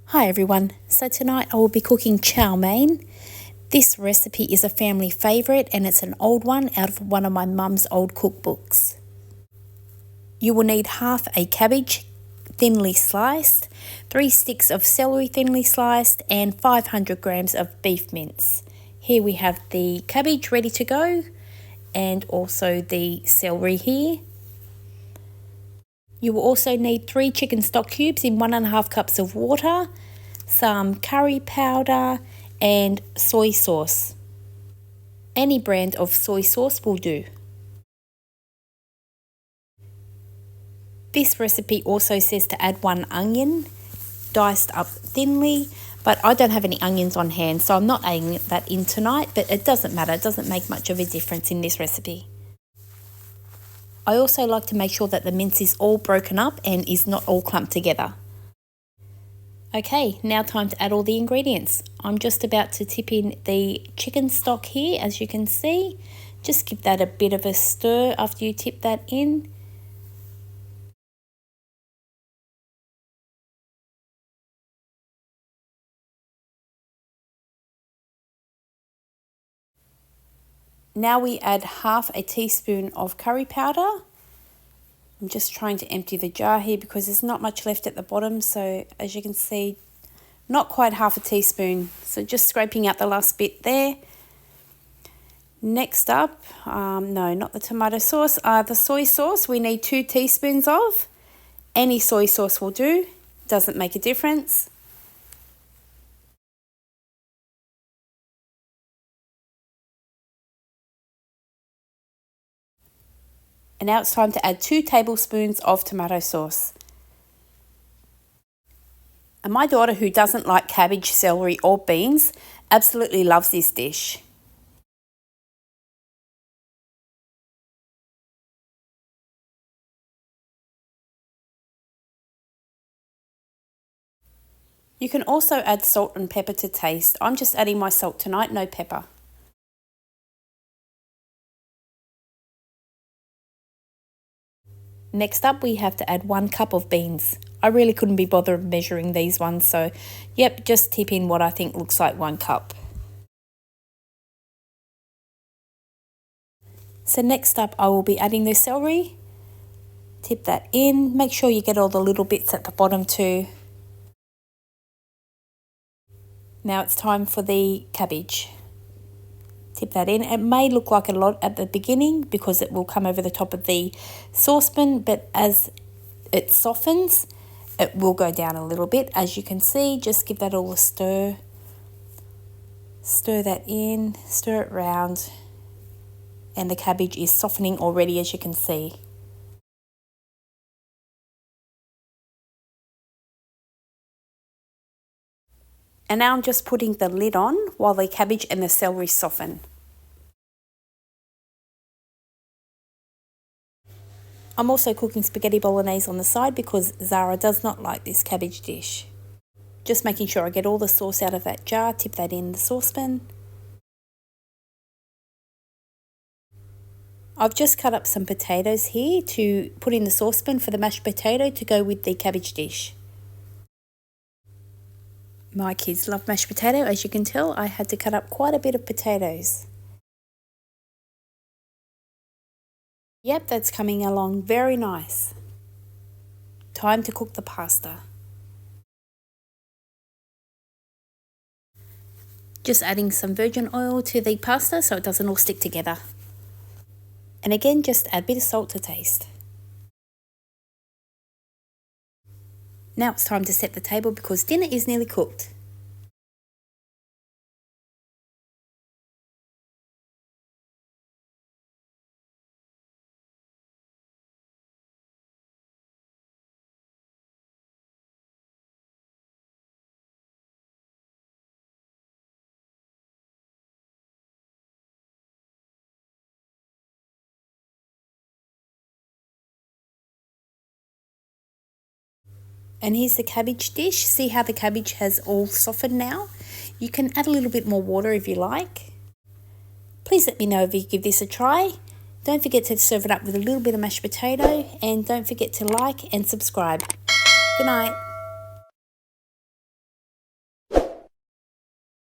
Hi everyone, so tonight I will be cooking chow mein. This recipe is a family favourite and it's an old one out of one of my mum's old cookbooks. You will need half a cabbage thinly sliced, 3 sticks of celery thinly sliced and 500 grams of beef mince. Here we have the cabbage ready to go and also the celery here. You will also need 3 chicken stock cubes in 1.5 cups of water, some curry powder and soy sauce. Any brand of soy sauce will do. This recipe also says to add 1 onion, diced up thinly, but I don't have any onions on hand, so I'm not adding that in tonight, but it doesn't matter, it doesn't make much of a difference in this recipe. I also like to make sure that the mince is all broken up and is not all clumped together. Okay, now time to add all the ingredients. I'm just about to tip in the chicken stock here, as you can see. Just give that a bit of a stir after you tip that in. Now we add half a teaspoon of curry powder. I'm just trying to empty the jar here because there's not much left at the bottom, so as you can see, not quite half a teaspoon, so just scraping out the last bit there. Next up, no, not the tomato sauce, the soy sauce we need 2 teaspoons of. Any soy sauce will do, doesn't make a difference. And now it's time to add 2 tablespoons of tomato sauce. And my daughter, who doesn't like cabbage, celery or beans, absolutely loves this dish. You can also add salt and pepper to taste. I'm just adding my salt tonight, no pepper. Next up, we have to add 1 cup of beans. I really couldn't be bothered measuring these ones, so yep, just tip in what I think looks like 1 cup. So next up, I will be adding the celery. Tip that in. Make sure you get all the little bits at the bottom too. Now it's time for the cabbage. Tip that in. It may look like a lot at the beginning because it will come over the top of the saucepan, but as it softens, it will go down a little bit. As you can see, just give that all a stir. Stir that in, stir it round, and the cabbage is softening already, as you can see. And now I'm just putting the lid on while the cabbage and the celery soften. I'm also cooking spaghetti bolognese on the side because Zara does not like this cabbage dish. Just making sure I get all the sauce out of that jar, tip that in the saucepan. I've just cut up some potatoes here to put in the saucepan for the mashed potato to go with the cabbage dish. My kids love mashed potato, as you can tell. I had to cut up quite a bit of potatoes. Yep, that's coming along very nice. Time to cook the pasta. Just adding some virgin oil to the pasta so it doesn't all stick together. And again, just add a bit of salt to taste. Now it's time to set the table because dinner is nearly cooked. And here's the cabbage dish. See how the cabbage has all softened now? You can add a little bit more water if you like. Please let me know if you give this a try. Don't forget to serve it up with a little bit of mashed potato and don't forget to like and subscribe. Good night.